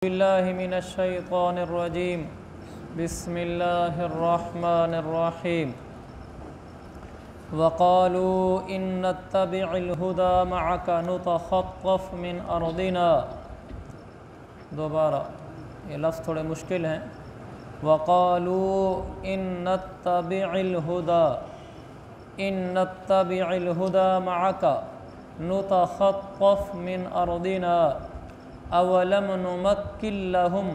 बिल्लाहि मिनश्शैतानिर्रजीम बिस्मिल्लाहिर्रहमानिर्रहीम वक़ालू इन नत्तबि'ल हुदा मअका नुतख़त्तफ़ मिन अर्दिना। दोबारा, ये लफ्ज़ थोड़े मुश्किल हैं। वक़ालू इन नत्तबि'ल हुदा मअका नुतख़त्तफ़ मिन अर्दिना अवलम नुमक्किन लहुम,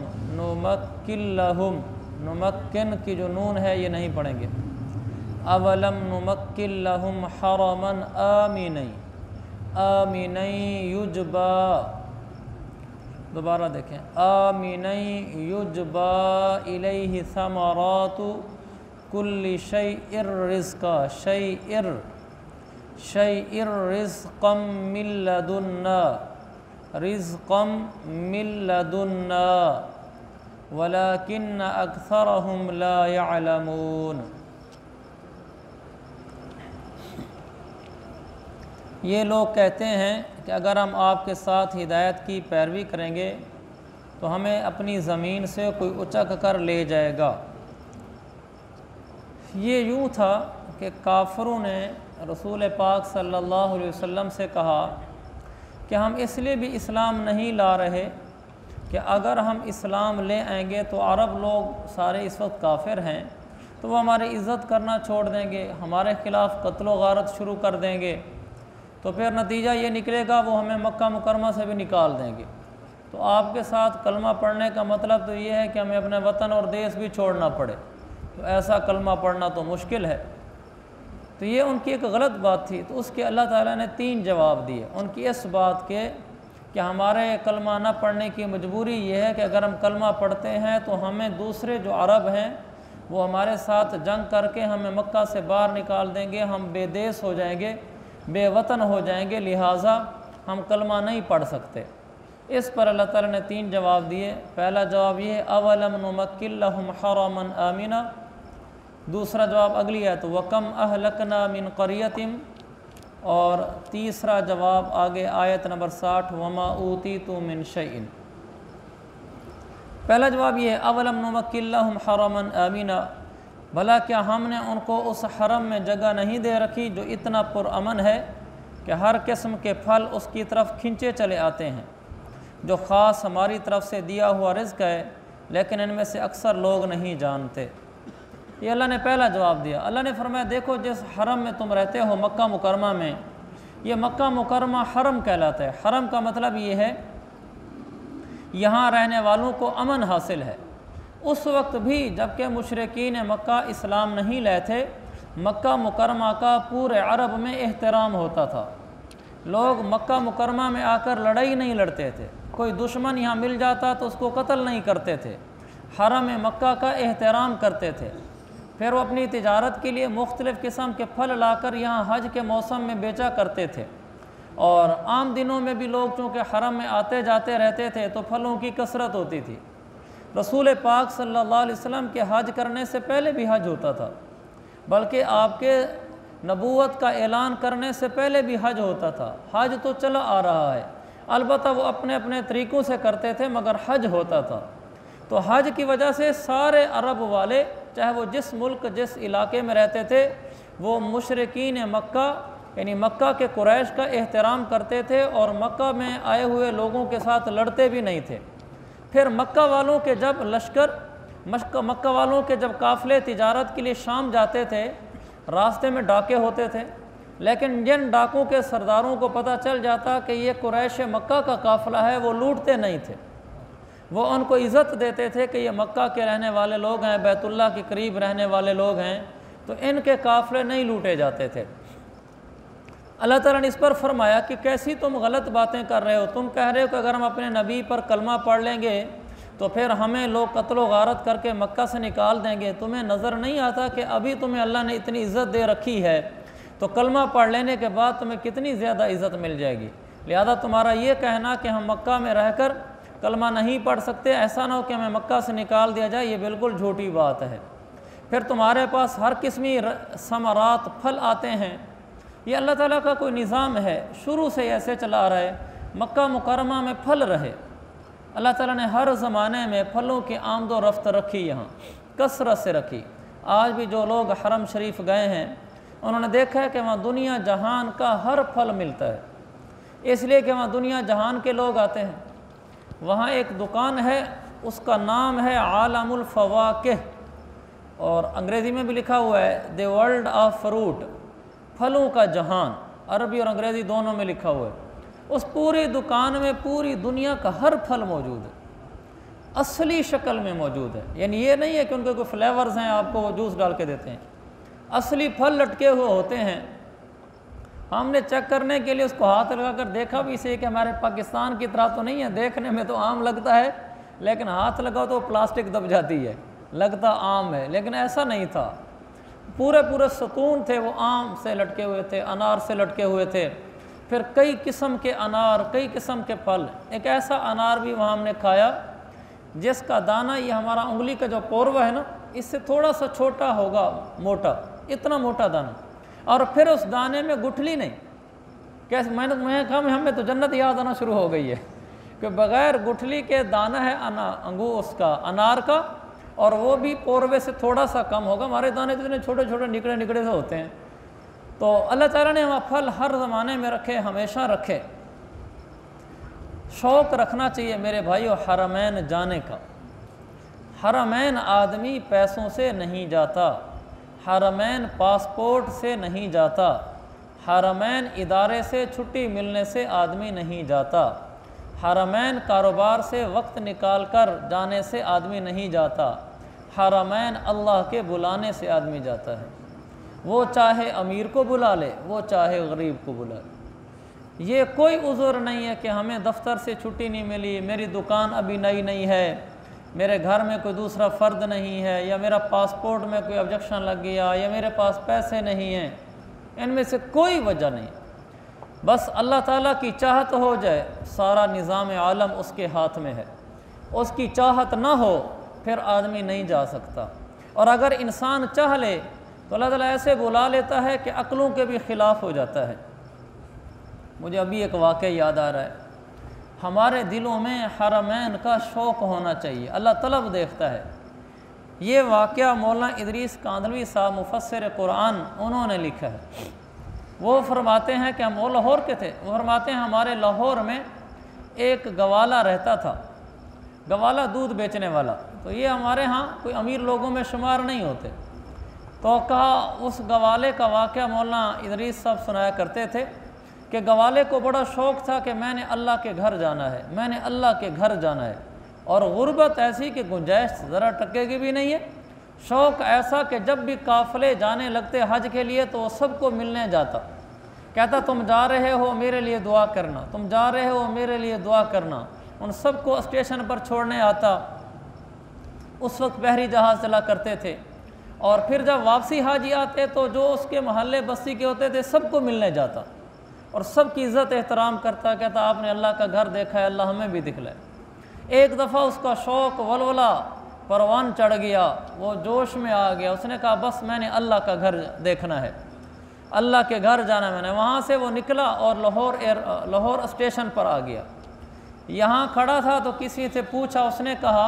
नुमक्किन की जो नून है ये नहीं पढ़ेंगे। अवलम नुमक्किन लहुम हरमन आमिनै युजबा। दोबारा देखें, आमिनै युजबा इलैहि समरातु कुल्लि शैइर रिज़्क़ा शैइर रिज़्क़म मिन लदुन्ना रिज़्क़म मिन लदुन्ना वलाकिन्न अक्सरहुम ला यअलमून। ये लोग कहते हैं कि अगर हम आपके साथ हिदायत की पैरवी करेंगे तो हमें अपनी ज़मीन से कोई उचक कर ले जाएगा। ये यूँ था कि काफिरों ने रसूल पाक सल्लल्लाहु अलैहि वसल्लम से कहा कि हम इसलिए भी इस्लाम नहीं ला रहे कि अगर हम इस्लाम ले आएंगे तो अरब लोग सारे इस वक्त काफिर हैं, तो वो हमारी इज़्ज़त करना छोड़ देंगे, हमारे ख़िलाफ़ कत्ल गारत शुरू कर देंगे, तो फिर नतीजा ये निकलेगा वो हमें मक्का मुकरमा से भी निकाल देंगे। तो आपके साथ कलमा पढ़ने का मतलब तो ये है कि हमें अपने वतन और देश भी छोड़ना पड़े, तो ऐसा कलमा पढ़ना तो मुश्किल है। तो ये उनकी एक गलत बात थी। तो उसके अल्लाह ताला ने 3 जवाब दिए उनकी इस बात के कि हमारे कलमा न पढ़ने की मजबूरी ये है कि अगर हम कलमा पढ़ते हैं तो हमें दूसरे जो अरब हैं वो हमारे साथ जंग करके हमें मक्का से बाहर निकाल देंगे, हम बेदेश हो जाएंगे, बेवतन हो जाएंगे, लिहाजा हम कलमा नहीं पढ़ सकते। इस पर अल्लाह ताला ने 3 जवाब दिए। पहला जवाब ये है अवलम नुमक्किन लहुम हरमन आमिना। दूसरा जवाब अगली है तो वकम अहलकना मिन क़रियतिम। और तीसरा जवाब आगे आयत नंबर 60 वमा ऊतीतु मिन शैइन। पहला जवाब ये है अवलम नुमक्किन लहुम हरमन आमिना, भला क्या हमने उनको उस हरम में जगह नहीं दे रखी जो इतना पुरअमन है कि हर किस्म के फल उसकी तरफ खींचे चले आते हैं, जो ख़ास हमारी तरफ से दिया हुआ रिज़्क़ है, लेकिन इनमें से अक्सर लोग नहीं जानते। ये अल्लाह ने पहला जवाब दिया। अल्लाह ने फरमाया देखो जिस हरम में तुम रहते हो मक्का मुकरमा में, ये मक्का मुकरमा हरम कहलाता है। हरम का मतलब ये है यहाँ रहने वालों को अमन हासिल है। उस वक्त भी जबकि मुशरिकीन मक्का इस्लाम नहीं लाए थे, मक्का मुकरमा का पूरे अरब में एहतराम होता था। लोग मक्का मुकरमा में आकर लड़ाई नहीं लड़ते थे, कोई दुश्मन यहाँ मिल जाता तो उसको कत्ल नहीं करते थे, हरम मक्का का एहतराम करते थे। फिर वो अपनी तिजारत के लिए मुख्तलिफ़ किस्म के फल लाकर यहाँ हज के मौसम में बेचा करते थे। और आम दिनों में भी लोग चूँकि हरम में आते जाते रहते थे तो फलों की कसरत होती थी। रसूल पाक सल्लल्लाहु अलैहि वसल्लम के हज करने से पहले भी हज होता था, बल्कि आपके नबूवत का ऐलान करने से पहले भी हज होता था। हज तो चला आ रहा है, अलबत्ता वो अपने अपने तरीक़ों से करते थे, मगर हज होता था। तो हज की वजह से सारे अरब वाले, चाहे वो जिस मुल्क जिस इलाके में रहते थे, वो मुशरिकीन मक्का यानी मक्का के कुरैश का एहतराम करते थे और मक्का में आए हुए लोगों के साथ लड़ते भी नहीं थे। फिर मक्का वालों के जब लश्कर मक्का वालों के जब काफ़िले तिजारत के लिए शाम जाते थे, रास्ते में डाके होते थे, लेकिन जिन डाकों के सरदारों को पता चल जाता कि ये कुरैश मक्का का काफ़िला है, वो लूटते नहीं थे, वो उनको इज़्ज़त देते थे कि ये मक्का के रहने वाले लोग हैं, बैतुल्लाह के करीब रहने वाले लोग हैं, तो इनके काफ़िले नहीं लूटे जाते थे। अल्लाह ताला ने इस पर फरमाया कि कैसी तुम गलत बातें कर रहे हो, तुम कह रहे हो कि अगर हम अपने नबी पर कलमा पढ़ लेंगे तो फिर हमें लोग कत्ल गारत करके मक्का से निकाल देंगे। तुम्हें नज़र नहीं आता कि अभी तुम्हें अल्लाह ने इतनी इज़्ज़त दे रखी है, तो कलमा पढ़ लेने के बाद तुम्हें कितनी ज़्यादा इज़्ज़त मिल जाएगी। लिहाजा तुम्हारा ये कहना कि हम मक्का में रहकर कलमा नहीं पढ़ सकते, ऐसा ना हो कि हमें मक्का से निकाल दिया जाए, ये बिल्कुल झूठी बात है। फिर तुम्हारे पास हर किस्मी समरात फल आते हैं, ये अल्लाह ताला का कोई निज़ाम है, शुरू से ऐसे चला आ रहा है। मक्का मुकरमा में फल रहे, अल्लाह ताला ने हर ज़माने में फलों की आमदो रफ्त रखी, यहाँ कसरत से रखी। आज भी जो लोग हरम शरीफ गए हैं उन्होंने देखा है कि वहाँ दुनिया जहान का हर फल मिलता है, इसलिए कि वहाँ दुनिया जहान के लोग आते हैं। वहाँ एक दुकान है, उसका नाम है आलमुल फवाकिह, और अंग्रेज़ी में भी लिखा हुआ है द वर्ल्ड ऑफ फ्रूट, फलों का जहान, अरबी और अंग्रेज़ी दोनों में लिखा हुआ है। उस पूरी दुकान में पूरी दुनिया का हर फल मौजूद है, असली शक्ल में मौजूद है। यानी ये नहीं है कि उनके कोई फ्लेवर्स हैं आपको वो जूस डाल के देते हैं, असली फल लटके हुए होते हैं। हमने चेक करने के लिए उसको हाथ लगा कर देखा भी इसे कि हमारे पाकिस्तान की तरह तो नहीं है, देखने में तो आम लगता है लेकिन हाथ लगाओ तो प्लास्टिक दब जाती है, लगता आम है, लेकिन ऐसा नहीं था। पूरे पूरे सतून थे, वो आम से लटके हुए थे, अनार से लटके हुए थे, फिर कई किस्म के अनार, कई किस्म के फल। एक ऐसा अनार भी वहाँ हमने खाया जिसका दाना ये हमारा उंगली का जो पोरवा है ना, इससे थोड़ा सा छोटा होगा, मोटा, इतना मोटा दाना, और फिर उस दाने में गुठली नहीं। कैसे मैं कहा हमें तो जन्नत याद आना शुरू हो गई है कि बग़ैर गुठली के दाना है उसका अनार का, और वो भी पोरवे से थोड़ा सा कम होगा। हमारे दाने तो इतने छोटे छोटे निकड़े निकड़े से होते हैं। तो अल्लाह ताला ने वहाँ फल हर ज़माने में रखे, हमेशा रखे। शौक़ रखना चाहिए मेरे भाइयों हरमैन जाने का। हरमैन आदमी पैसों से नहीं जाता, हरमैन पासपोर्ट से नहीं जाता, हरमैन इदारे से छुट्टी मिलने से आदमी नहीं जाता, हरमैन कारोबार से वक्त निकाल कर जाने से आदमी नहीं जाता, हरमैन अल्लाह के बुलाने से आदमी जाता है। वो चाहे अमीर को बुला ले, वो चाहे गरीब को बुला ले। ये कोई उज़्र नहीं है कि हमें दफ्तर से छुट्टी नहीं मिली, मेरी दुकान अभी नई नहीं है, मेरे घर में कोई दूसरा फ़र्द नहीं है, या मेरा पासपोर्ट में कोई ऑब्जेक्शन लग गया, या मेरे पास पैसे नहीं हैं। इनमें से कोई वजह नहीं, बस अल्लाह ताला की चाहत हो जाए, सारा निज़ाम आलम उसके हाथ में है। उसकी चाहत ना हो फिर आदमी नहीं जा सकता। और अगर इंसान चाह ले तो अल्लाह ताला ऐसे बुला लेता है कि अक्लों के भी ख़िलाफ़ हो जाता है। मुझे अभी एक वाक़या याद आ रहा है। हमारे दिलों में हरमैन का शौक़ होना चाहिए, अल्लाह तलब देखता है। ये वाक़या मौलाना इदरीस कांदलवी साहब मुफस्सिर कुरान उन्होंने लिखा है। वो फरमाते हैं कि हम वो लाहौर के थे, वो फरमाते हैं हमारे लाहौर में एक गवाला रहता था, गवाला दूध बेचने वाला। तो ये हमारे यहाँ कोई अमीर लोगों में शुमार नहीं होते। तो कहा उस गवाले का वाक़या मौलाना इदरीस साहब सुनाया करते थे कि गवाले को बड़ा शौक़ था कि मैंने अल्लाह के घर जाना है, मैंने अल्लाह के घर जाना है। और गुर्बत ऐसी कि गुंजाइश ज़रा टके की भी नहीं है। शौक़ ऐसा कि जब भी काफ़िले जाने लगते हज के लिए तो वो सबको मिलने जाता, कहता तुम जा रहे हो मेरे लिए दुआ करना, तुम जा रहे हो मेरे लिए दुआ करना। उन सबको स्टेशन पर छोड़ने आता। उस वक्त बहरी जहाज़ चला करते थे। और फिर जब वापसी हाजी आते तो जो उसके महल्ले बस्ती के होते थे सबको मिलने जाता और सबकी इज़्ज़त एहतराम करता, कहता आपने अल्लाह का घर देखा है, अल्लाह हमें भी दिखलाए। एक दफ़ा उसका शौक़ वलवला परवान चढ़ गया, वो जोश में आ गया। उसने कहा बस मैंने अल्लाह का घर देखना है, अल्लाह के घर जाना मैंने। वहाँ से वो निकला और लाहौर स्टेशन पर आ गया। यहाँ खड़ा था तो किसी से पूछा, उसने कहा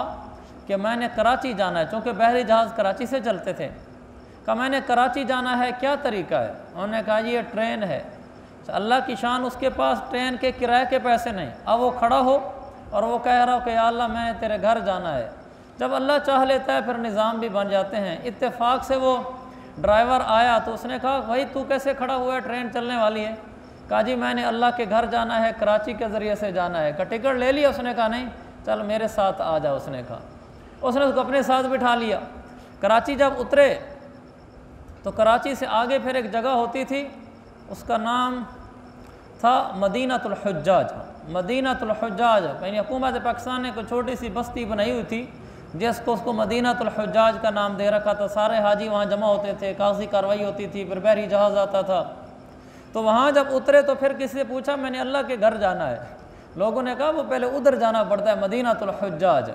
कि मैंने कराची जाना है, चूँकि बहरी जहाज़ कराची से चलते थे। कहा मैंने कराची जाना है, क्या तरीका है? उन्होंने कहा ये ट्रेन है। अल्लाह की शान, उसके पास ट्रेन के किराए के पैसे नहीं। अब वो खड़ा हो और वो कह रहा हो कि या अल्लाह मैं तेरे घर जाना है। जब अल्लाह चाह लेता है फिर निज़ाम भी बन जाते हैं। इत्तेफाक से वो ड्राइवर आया तो उसने कहा भाई तू कैसे खड़ा हुआ है, ट्रेन चलने वाली है। कहा जी मैंने अल्लाह के घर जाना है, कराची के ज़रिए से जाना है। का टिकट ले लिया? उसने कहा नहीं। चल मेरे साथ आ जा। उसने कहा, उसने उसको अपने साथ बिठा लिया। कराची जब उतरे तो कराची से आगे फिर एक जगह होती थी, उसका नाम था मदीनातुल हुज्जाज। मदीनातुल हुज्जाज यानी हुकूमत पाकिस्तान ने कोई छोटी सी बस्ती बनाई हुई थी जिसको उसको मदीनातुल हुज्जाज का नाम दे रखा था। सारे हाजी वहाँ जमा होते थे, कागजी कार्रवाई होती थी, फिर बहरी जहाज़ आता था। तो वहाँ जब उतरे तो फिर किसी से पूछा मैंने अल्लाह के घर जाना है। लोगों ने कहा वो पहले उधर जाना पड़ता है, मदीनातुल हुज्जाज।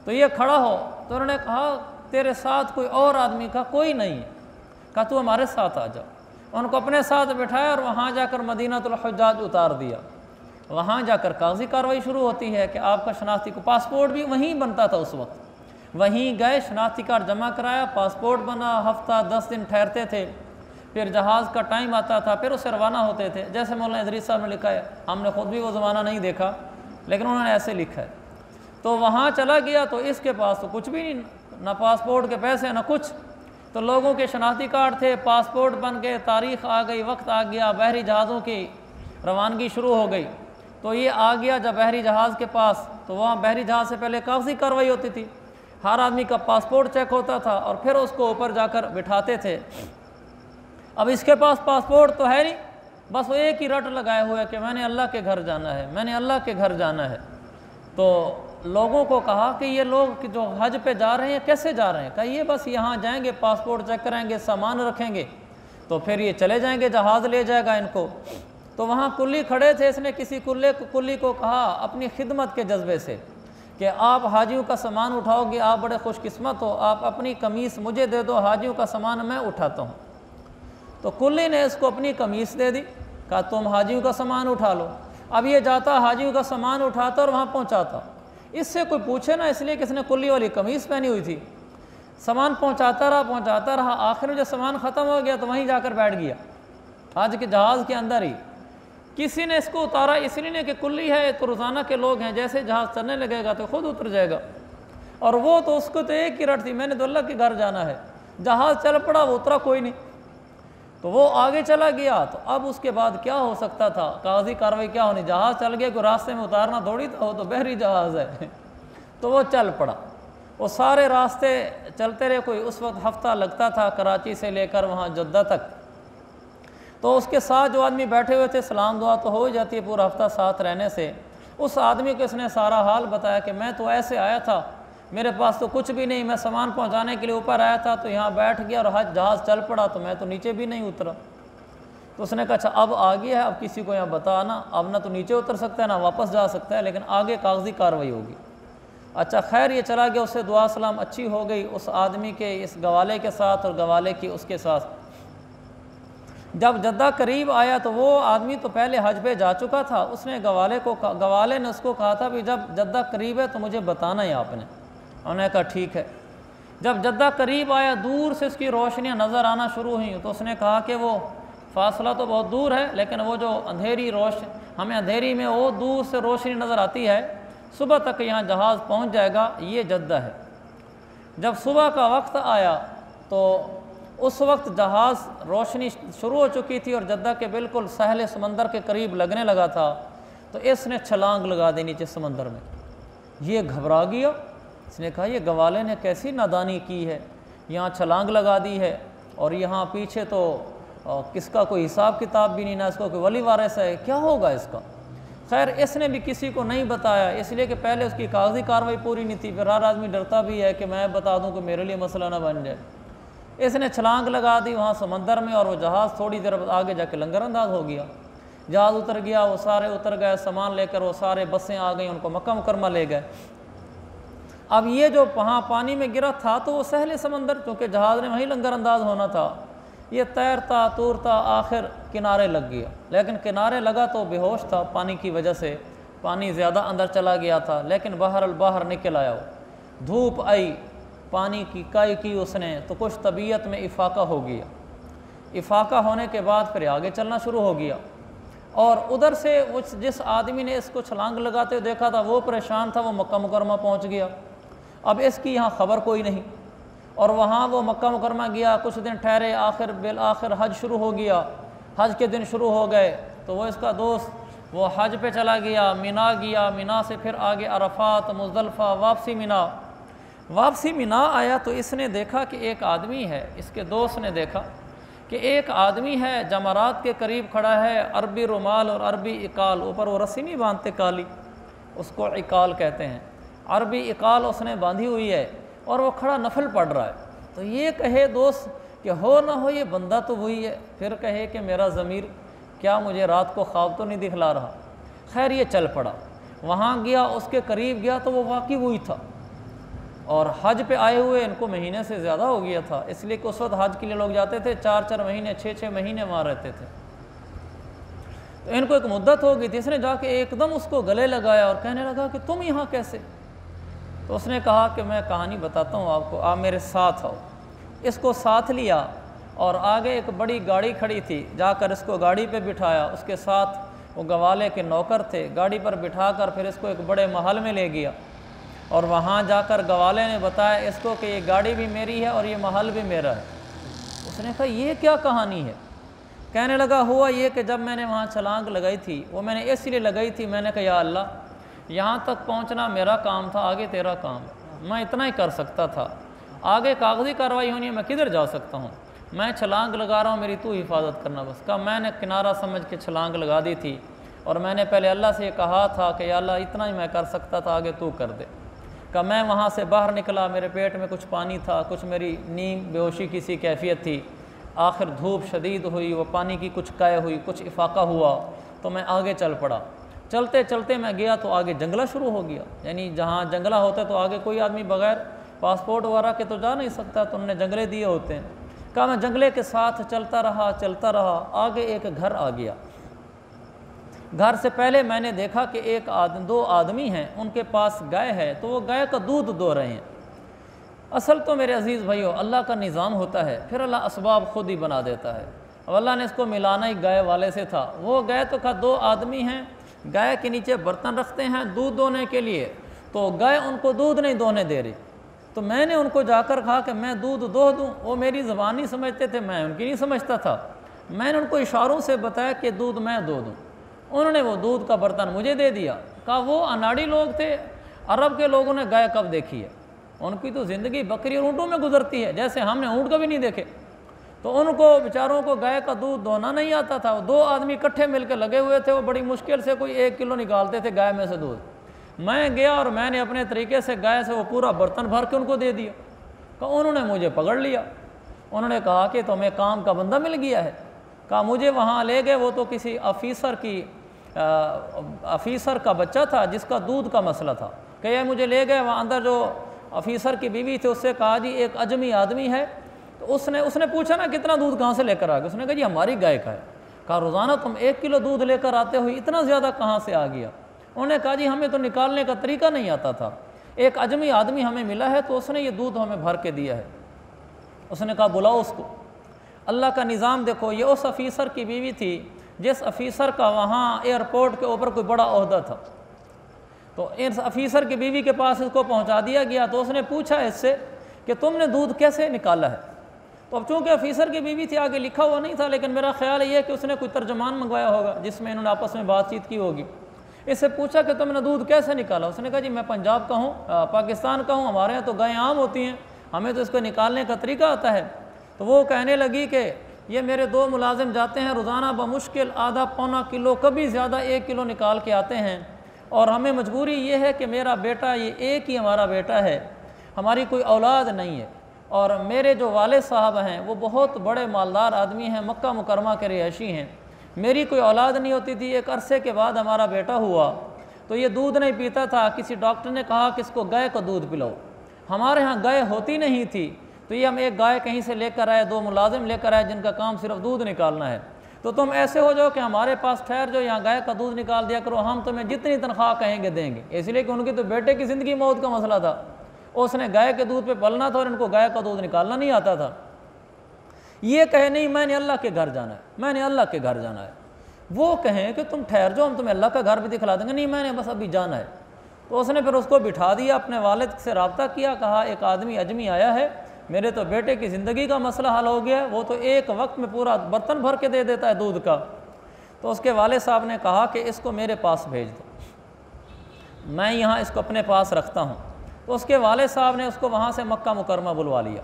तो ये खड़ा हो तो उन्होंने कहा तेरे साथ कोई और आदमी? का कोई नहीं। कहा तू हमारे साथ आ जा। उनको अपने साथ बिठाया और वहाँ जाकर मदीनातुल हुज्जाज उतार दिया। वहाँ जाकर कागजी कार्रवाई शुरू होती है कि आपका शनाख्ती को पासपोर्ट भी वहीं बनता था उस वक्त, वहीं गए शनाख्ती कार्ड जमा कराया, पासपोर्ट बना, हफ्ता 10 दिन ठहरते थे, फिर जहाज़ का टाइम आता था, फिर उससे रवाना होते थे। जैसे मौलाना इदरीस साहब ने लिखा है, हमने ख़ुद भी वो ज़माना नहीं देखा लेकिन उन्होंने ऐसे लिखा है। तो वहाँ चला गया तो इसके पास तो कुछ भी नहीं, ना पासपोर्ट के पैसे ना कुछ। तो लोगों के शनाख्ती कार्ड थे, पासपोर्ट बन गए, तारीख़ आ गई, वक्त आ गया, बहरी जहाज़ों की रवानगी शुरू हो गई। तो ये आ गया जब बहरी जहाज़ के पास, तो वहाँ बहरी जहाज़ से पहले कागजी कार्रवाई होती थी, हर आदमी का पासपोर्ट चेक होता था और फिर उसको ऊपर जाकर बिठाते थे। अब इसके पास पासपोर्ट तो है नहीं, बस वो एक ही रट लगाए हुए कि मैंने अल्लाह के घर जाना है, मैंने अल्लाह के घर जाना है। तो लोगों को कहा कि ये लोग जो हज पे जा रहे हैं कैसे जा रहे हैं, कहा ये बस यहाँ जाएंगे, पासपोर्ट चेक कराएंगे, सामान रखेंगे, तो फिर ये चले जाएंगे, जहाज़ ले जाएगा इनको। तो वहाँ कुल्ली खड़े थे, इसने किसी कुल्ली को कहा अपनी खिदमत के जज्बे से कि आप हाजियों का सामान उठाओगे, आप बड़े खुशकिस्मत हो, आप अपनी कमीज़ मुझे दे दो, हाजियों का सामान मैं उठाता हूँ। तो कुल्ली ने इसको अपनी कमीज़ दे दी, कहा तुम हाजियों का सामान उठा लो। अब ये जाता हाजियों का सामान उठाता और वहाँ पहुँचाता, इससे कोई पूछे ना, इसलिए किसने कुल्ली वाली कमीज़ पहनी हुई थी। सामान पहुँचाता रहा, आखिर में जब सामान ख़त्म हो गया तो वहीं जाकर बैठ गया, हज के जहाज़ के अंदर ही। किसी ने इसको उतारा इसलिए नहीं कि कुल्ली है, तो रोज़ाना के लोग हैं, जैसे जहाज़ चलने लगेगा तो खुद उतर जाएगा। और वो तो उसको तो एक ही रट थी, मैंने तो अल्लाह के घर जाना है। जहाज़ चल पड़ा, वो उतरा कोई नहीं, तो वो आगे चला गया। तो अब उसके बाद क्या हो सकता था, कागजी कार्रवाई क्या होनी, जहाज़ चल गया, कोई रास्ते में उतारना थोड़ी था, वो तो बहरी जहाज़ है। तो वो चल पड़ा, वो सारे रास्ते चलते रहे। कोई उस वक्त हफ्ता लगता था कराची से लेकर वहाँ जद्दा तक। तो उसके साथ जो आदमी बैठे हुए थे, सलाम दुआ तो हो ही जाती है पूरा हफ्ता साथ रहने से। उस आदमी को इसने सारा हाल बताया कि मैं तो ऐसे आया था, मेरे पास तो कुछ भी नहीं, मैं सामान पहुंचाने के लिए ऊपर आया था, तो यहाँ बैठ गया और हज जहाज़ चल पड़ा, तो मैं तो नीचे भी नहीं उतरा। तो उसने कहा अच्छा अब आ गया है, अब किसी को यहाँ बताना, अब ना तो नीचे उतर सकता है ना वापस जा सकता है, लेकिन आगे कागजी कार्रवाई होगी। अच्छा खैर ये चला गया, उससे दुआ सलाम अच्छी हो गई उस आदमी के इस गवाले के साथ और गवाले की उसके साथ। जब जद्दा करीब आया तो वो आदमी तो पहले हज पे जा चुका था, उसने गवाले ने उसको कहा था भी जब जद्दा करीब है तो मुझे बताना ही आपने। उन्होंने कहा ठीक है। जब जद्दा करीब आया, दूर से उसकी रोशनियाँ नज़र आना शुरू हुई, तो उसने कहा कि वो फासला तो बहुत दूर है, लेकिन वो जो अंधेरी हमें अंधेरी में वो दूर से रोशनी नज़र आती है, सुबह तक यहाँ जहाज़ पहुँच जाएगा, ये जद्दा है। जब सुबह का वक्त आया तो उस वक्त जहाज़ रोशनी शुरू हो चुकी थी और जद्दा के बिल्कुल सहले समंदर के करीब लगने लगा था। तो इसने छलांग लगा दी नीचे समंदर में। ये घबरा गया, इसने कहा ये गवाले ने कैसी नादानी की है, यहाँ छलांग लगा दी है और यहाँ पीछे तो किसका कोई हिसाब किताब भी नहीं, ना इसको कोई वली वारिस है, क्या होगा इसका। खैर इसने भी किसी को नहीं बताया, इसलिए कि पहले उसकी कागजी कार्रवाई पूरी नहीं थी, फिर हर आदमी डरता भी है कि मैं बता दूँ कि मेरे लिए मसला ना बन जाए। इसने छलांग लगा दी वहाँ समंदर में और वो जहाज़ थोड़ी देर आगे जाके लंगरअंदाज हो गया। जहाज़ उतर गया, वो सारे उतर गए, सामान लेकर वो सारे बसें आ गई, उनको मक्का मुकरमा ले गए। अब ये जो वहाँ पानी में गिरा था तो वो सहले समंदर, क्योंकि जहाज़ ने वहीं लंगरअंदाज होना था, ये तैरता तूरता आखिर किनारे लग गया। लेकिन किनारे लगा तो बेहोश था पानी की वजह से, पानी ज़्यादा अंदर चला गया था, लेकिन बाहर निकल आया। वो धूप आई, पानी की काई की उसने, तो कुछ तबीयत में इफाका हो गया। इफाका होने के बाद फिर आगे चलना शुरू हो गया। और उधर से उस जिस आदमी ने इसको छलांग लगाते हुए देखा था वो परेशान था, वो मक्का मुकरमा पहुंच गया। अब इसकी यहाँ ख़बर कोई नहीं, और वहाँ वो मक्का मुकरमा गया, कुछ दिन ठहरे, आखिर हज शुरू हो गया। हज के दिन शुरू हो गए तो वो इसका दोस्त वो हज पे चला गया, मिना गया, मिना से फिर आगे अरफात, मुज़दलिफ़ा, वापसी मिना आया तो इसने देखा कि एक आदमी है, इसके दोस्त ने देखा कि एक आदमी है जमरात के करीब खड़ा है, अरबी रुमाल और अरबी इकाल, ऊपर वो रस्सी नहीं बांधते काली, उसको इकाल कहते हैं, अरबी इकाल उसने बांधी हुई है और वो खड़ा नफल पढ़ रहा है। तो ये कहे दोस्त कि हो ना हो ये बंदा तो वही है, फिर कहे कि मेरा ज़मीर क्या मुझे रात को ख्वाब तो नहीं दिखला रहा। खैर ये चल पड़ा, वहाँ गया, उसके करीब गया तो वो वाकई वही था। और हज पे आए हुए इनको महीने से ज़्यादा हो गया था, इसलिए कि उस वक्त हज के लिए लोग जाते थे, 4-4 महीने 6-6 महीने वहाँ रहते थे। तो इनको एक मुद्दत हो गई थी। इसने जाके एकदम उसको गले लगाया और कहने लगा कि तुम यहाँ कैसे। तो उसने कहा कि मैं कहानी बताता हूँ आपको, आप मेरे साथ आओ। इसको साथ लिया और आगे एक बड़ी गाड़ी खड़ी थी, जाकर इसको गाड़ी पे बिठाया। उसके साथ वो गवाले के नौकर थे, गाड़ी पर बिठाकर फिर इसको एक बड़े महल में ले गया। और वहाँ जाकर गवाले ने बताया इसको कि ये गाड़ी भी मेरी है और ये महल भी मेरा है। उसने कहा ये क्या कहानी है। कहने लगा हुआ ये कि जब मैंने वहाँ छलांग लगाई थी, वो मैंने इसलिए लगाई थी, मैंने कहा या अल्लाह यहाँ तक पहुँचना मेरा काम था, आगे तेरा काम है, मैं इतना ही कर सकता था, आगे कागज़ी कार्रवाई होनी है, मैं किधर जा सकता हूँ, मैं छलांग लगा रहा हूँ, मेरी तू हिफाजत करना बस। कहा मैंने किनारा समझ के छलांग लगा दी थी और मैंने पहले अल्लाह से कहा था कि या अल्लाह इतना ही मैं कर सकता था, आगे तू कर दे। कहा मैं वहाँ से बाहर निकला, मेरे पेट में कुछ पानी था, कुछ मेरी नींद बेहोशी की सी कैफियत थी। आखिर धूप शदीद हुई, वो पानी की कुछ कै हुई, कुछ इफाका हुआ, तो मैं आगे चल पड़ा। चलते चलते मैं गया तो आगे जंगला शुरू हो गया। यानी जहाँ जंगला होता है तो आगे कोई आदमी बगैर पासपोर्ट वगैरह के तो जा नहीं सकता, तो उन्होंने जंगले दिए होते हैं। कहा मैं जंगले के साथ चलता रहा, आगे एक घर आ गया। घर से पहले मैंने देखा कि दो आदमी हैं, उनके पास गाय है, तो वो गाय का दूध दो रहे हैं। असल तो मेरे अजीज़ भाइयों अल्लाह का निज़ाम होता है, फिर अल्लाह असबाब खुद ही बना देता है। अब अल्लाह ने इसको मिलाना ही गाय वाले से था। वो गाय तो कहा दो आदमी हैं, गाय के नीचे बर्तन रखते हैं दूध दोने के लिए, तो गाय उनको दूध नहीं दोने दे रही। तो मैंने उनको जाकर कहा कि मैं दूध दो दूँ। वो मेरी ज़बान नहीं समझते थे, मैं उनकी नहीं समझता था। मैंने उनको इशारों से बताया कि दूध मैं दो दूँ। उन्होंने वो दूध का बर्तन मुझे दे दिया। कहा वो अनाड़ी लोग थे, अरब के लोगों ने गाय कब देखी है, उनकी तो ज़िंदगी बकरी और ऊँटों में गुजरती है, जैसे हमने ऊँट कभी नहीं देखे। तो उनको बेचारों को गाय का दूध दोना नहीं आता था। वो दो आदमी इकट्ठे मिलकर लगे हुए थे, वो बड़ी मुश्किल से कोई 1 किलो निकालते थे गाय में से दूध। मैं गया और मैंने अपने तरीके से गाय से वो पूरा बर्तन भर के उनको दे दिया। कहा उन्होंने मुझे पकड़ लिया, उन्होंने कहा कि तुम्हें काम का बंदा मिल गया है। कहा मुझे वहाँ ले गए, वो तो किसी अफीसर का बच्चा था जिसका दूध का मसला था। कहे मुझे ले गए, वहाँ अंदर जो अफीसर की बीवी थी उससे कहा जी एक अजमी आदमी है। तो उसने पूछा ना कितना दूध कहाँ से लेकर आ गए। उसने कहा जी हमारी गाय का है। कहा रोज़ाना तुम 1 किलो दूध लेकर आते हो, इतना ज़्यादा कहाँ से आ गया। उन्होंने कहा जी हमें तो निकालने का तरीका नहीं आता था, एक अजमी आदमी हमें मिला है तो उसने ये दूध हमें भर के दिया है। उसने कहा बुलाओ उसको। अल्लाह का निज़ाम देखो, ये उस अफीसर की बीवी थी जिस अफीसर का वहाँ एयरपोर्ट के ऊपर कोई बड़ा ओहदा था। तो इस अफीसर की बीवी के पास इसको पहुँचा दिया गया। तो उसने पूछा इससे कि तुमने दूध कैसे निकाला है। तो अब चूँकि अफीसर की बीवी थी, आगे लिखा हुआ नहीं था, लेकिन मेरा ख्याल ये है कि उसने कोई तर्जमान मंगवाया होगा जिसमें इन्होंने आपस में बातचीत की होगी। इससे पूछा कि तुमने दूध कैसे निकाला। उसने कहा जी मैं पंजाब का हूँ, पाकिस्तान का हूँ, हमारे यहाँ तो गायें आम होती हैं, हमें तो इसको निकालने का तरीका आता है। तो वो कहने लगी कि ये मेरे 2 मुलाजिम जाते हैं, रोज़ाना बमुश्किल आधा पौना किलो, कभी ज़्यादा 1 किलो निकाल के आते हैं, और हमें मजबूरी ये है कि मेरा बेटा, ये एक ही हमारा बेटा है, हमारी कोई औलाद नहीं है। और मेरे जो वालिद साहब हैं वो बहुत बड़े मालदार आदमी हैं, मक्का मुकरमा के रिहायशी हैं, मेरी कोई औलाद नहीं होती थी। एक अरसे के बाद हमारा बेटा हुआ तो ये दूध नहीं पीता था। किसी डॉक्टर ने कहा कि इसको गाय का दूध पिलाओ। हमारे यहाँ गाय होती नहीं थी, तो ये हम एक गाय कहीं से लेकर आए, 2 मुलाजिम लेकर आए जिनका काम सिर्फ दूध निकालना है। तो तुम ऐसे हो जाओ कि हमारे पास ठहर जाओ, यहाँ गाय का दूध निकाल दिया करो, हम तुम्हें जितनी तनख्वाह कहेंगे देंगे। इसलिए कि उनकी तो बेटे की ज़िंदगी मौत का मसला था, उसने गाय के दूध पे पलना था और इनको गाय का दूध निकालना नहीं आता था। ये कहे नहीं मैंने अल्लाह के घर जाना है, मैंने अल्लाह के घर जाना है। वो कहें कि तुम ठहर जाओ, हम तुम्हें अल्लाह का घर भी दिखला देंगे, नहीं मैंने बस अभी जाना है। तो उसने फिर उसको बिठा दिया, अपने वालिद से रब्ता किया, कहा एक आदमी अजमी आया है, मेरे तो बेटे की ज़िंदगी का मसला हल हो गया है, वो तो एक वक्त में पूरा बर्तन भर के दे देता है दूध का। तो उसके वालिद साहब ने कहा कि इसको मेरे पास भेज दो, मैं यहाँ इसको अपने पास रखता हूँ। तो उसके वालिद साहब ने उसको वहाँ से मक्का मुकरमा बुलवा लिया।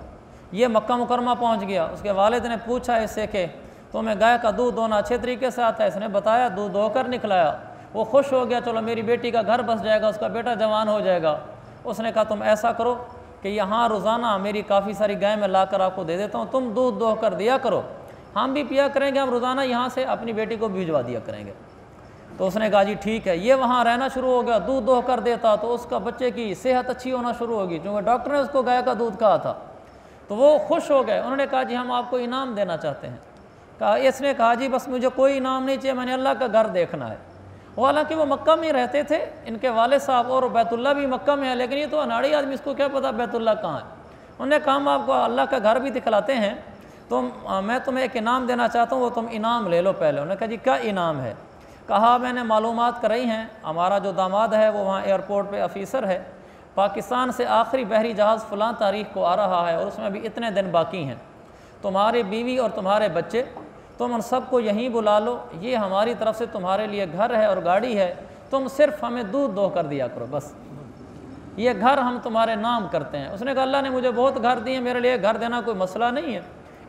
ये मक्का मुकरमा पहुँच गया। उसके वालिद ने पूछा इससे कि तुम्हें गाय का दूध दोना अच्छे तरीके से आता है। इसने बताया, दूध दोकर निकलाया। वो खुश हो गया, चलो मेरी बेटी का घर बस जाएगा, उसका बेटा जवान हो जाएगा। उसने कहा तुम ऐसा करो कि यहाँ रोज़ाना मेरी काफ़ी सारी गाय मैं ला कर आपको दे देता हूँ, तुम दूध दोह कर दिया करो, हम भी पिया करेंगे, हम रोज़ाना यहाँ से अपनी बेटी को भिजवा दिया करेंगे। तो उसने कहा जी ठीक है। ये वहाँ रहना शुरू हो गया, दूध दोह कर देता तो उसका बच्चे की सेहत अच्छी होना शुरू होगी, क्योंकि डॉक्टर ने उसको गाय का दूध कहा था। तो वो खुश हो गए। उन्होंने कहा जी हम आपको इनाम देना चाहते हैं। कहा, इसने कहा जी बस मुझे कोई इनाम नहीं चाहिए, मैंने अल्लाह का घर देखना है। वो हालांकि वो मक्का में रहते थे, इनके वाले साहब, और बैतुल्ला भी मक्का में है, लेकिन ये तो अनाड़ी आदमी, इसको क्या पता बैतुल्ला कहाँ है। उन्होंने कहा, हम आपको अल्लाह का घर भी दिखलाते हैं, तो मैं तुम्हें एक इनाम देना चाहता हूँ, वो तुम इनाम ले लो पहले। उन्होंने कहा जी क्या इनाम है? कहा, मैंने मालूमात कराई हैं, हमारा जो दामाद है वो वहाँ एयरपोर्ट पे ऑफिसर है, पाकिस्तान से आखिरी बहरी जहाज़ फ़लाँ तारीख को आ रहा है और उसमें अभी इतने दिन बाकी हैं। तुम्हारी बीवी और तुम्हारे बच्चे, तुम उन सबको यहीं बुला लो, ये हमारी तरफ से तुम्हारे लिए घर है और गाड़ी है, तुम सिर्फ हमें दूध दो कर दिया करो, बस ये घर हम तुम्हारे नाम करते हैं। उसने कहा, अल्लाह ने मुझे बहुत घर दिए, मेरे लिए घर देना कोई मसला नहीं है,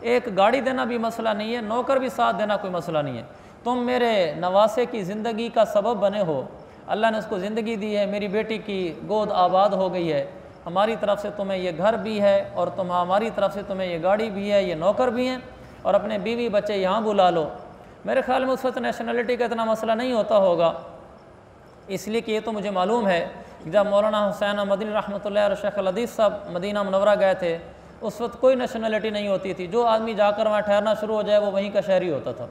एक गाड़ी देना भी मसला नहीं है, नौकर भी साथ देना कोई मसला नहीं है, तुम मेरे नवासे की ज़िंदगी का सबब बने हो, अल्लाह ने उसको ज़िंदगी दी है, मेरी बेटी की गोद आबाद हो गई है, हमारी तरफ से तुम्हें ये घर भी है और तुम हमारी तरफ से तुम्हें ये गाड़ी भी है, ये नौकर भी हैं, और अपने बीवी बच्चे यहाँ बुला लो। मेरे ख्याल में उस वक्त नेशनलिटी का इतना मसला नहीं होता होगा, इसलिए कि ये तो मुझे मालूम है कि जब मौलाना हुसैन मदनी रहमतुल्लाह और शेख हदीस साहब मदीना मुनव्वरा गए थे, उस वक्त कोई नेशनलिटी नहीं होती थी, जो आदमी जाकर वहाँ ठहरना शुरू हो जाए वो वहीं का शहरी होता था।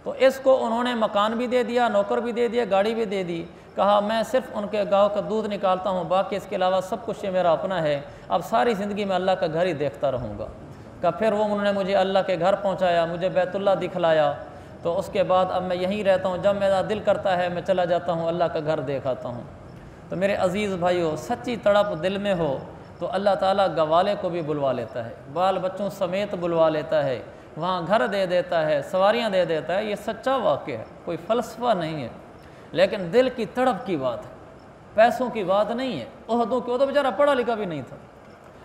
तो इसको उन्होंने मकान भी दे दिया, नौकर भी दे दिया, गाड़ी भी दे दी। कहा, मैं सिर्फ उनके गाँव का दूध निकालता हूँ, बाकी इसके अलावा सब कुछ ये मेरा अपना है, अब सारी ज़िंदगी में अल्लाह का घर ही देखता रहूँगा। का फिर वो उन्होंने मुझे अल्लाह के घर पहुँचाया, मुझे बैतुल्ला दिखलाया, तो उसके बाद अब मैं यहीं रहता हूँ, जब मेरा दिल करता है मैं चला जाता हूँ, अल्लाह का घर देख आता हूँ। तो मेरे अज़ीज़ भाइयों, सच्ची तड़प दिल में हो तो अल्लाह ताला गवाले को भी बुलवा लेता है, बाल बच्चों समेत बुलवा लेता है, वहाँ घर दे देता है, सवारियाँ दे देता है। ये सच्चा वाक़या है, कोई फ़लसफ़ा नहीं है, लेकिन दिल की तड़प की बात है, पैसों की बात नहीं है। ओहदों की, वो तो बेचारा पढ़ा लिखा भी नहीं था,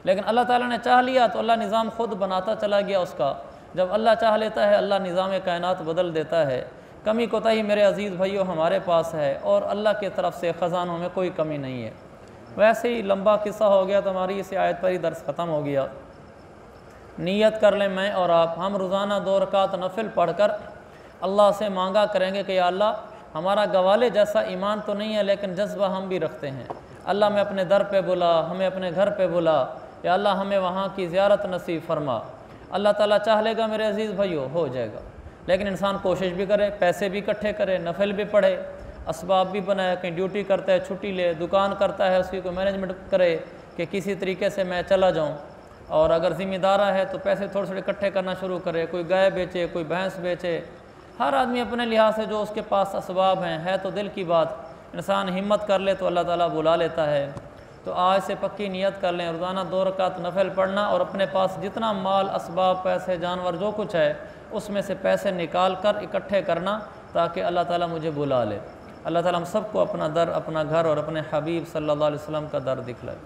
लेकिन अल्लाह ताला ने चाह लिया तो अल्लाह निज़ाम ख़ुद बनाता चला गया उसका। जब अल्लाह चाह लेता है, अल्लाह निज़ाम कायनात बदल देता है। कमी कोताही मेरे अज़ीज़ भाइयों हमारे पास है, और अल्लाह की तरफ से ख़ज़ानों में कोई कमी नहीं है। वैसे ही लंबा किस्सा हो गया, तो हमारी इस आयत पर ही दर्स ख़त्म हो गया। नीयत कर लें मैं और आप, हम रोज़ाना 2 रकात नफिल पढ़कर अल्लाह से मांगा करेंगे कि या अल्लाह हमारा गवाले जैसा ईमान तो नहीं है, लेकिन जज्बा हम भी रखते हैं। अल्लाह मैं अपने दर पे बुला, हमें अपने घर पे बुला, या अल्लाह हमें वहाँ की ज़ियारत नसीब फरमा। अल्लाह ताला चाह लेगा मेरे अज़ीज़ भाइयों, हो जाएगा। लेकिन इंसान कोशिश भी करे, पैसे भी इकट्ठे करे, नफिल भी पढ़े, असबाब भी बनाए, कहीं ड्यूटी करता है छुट्टी ले, दुकान करता है उसकी कोई मैनेजमेंट करे कि किसी तरीके से मैं चला जाऊँ, और अगर ज़िम्मेदारा है तो पैसे थोड़े थोड़े इकट्ठे करना शुरू करे, कोई गाय बेचे, कोई भैंस बेचे। हर आदमी अपने लिहाज से जो उसके पास असबाब हैं, है तो दिल की बात, इंसान हिम्मत कर ले तो अल्लाह ताला बुला लेता है। तो आज से पक्की नियत कर लें, रोज़ाना 2 रकात नफिल पढ़ना, और अपने पास जितना माल, असबाब, पैसे, जानवर जो कुछ है, उसमें से पैसे निकाल कर इकट्ठे करना, ताकि अल्लाह ताला मुझे बुला ले। अल्लाह ताला हम सबको अपना दर, अपना घर और अपने हबीब सल्लल्लाहु अलैहि वसल्लम का दर दिखलाए।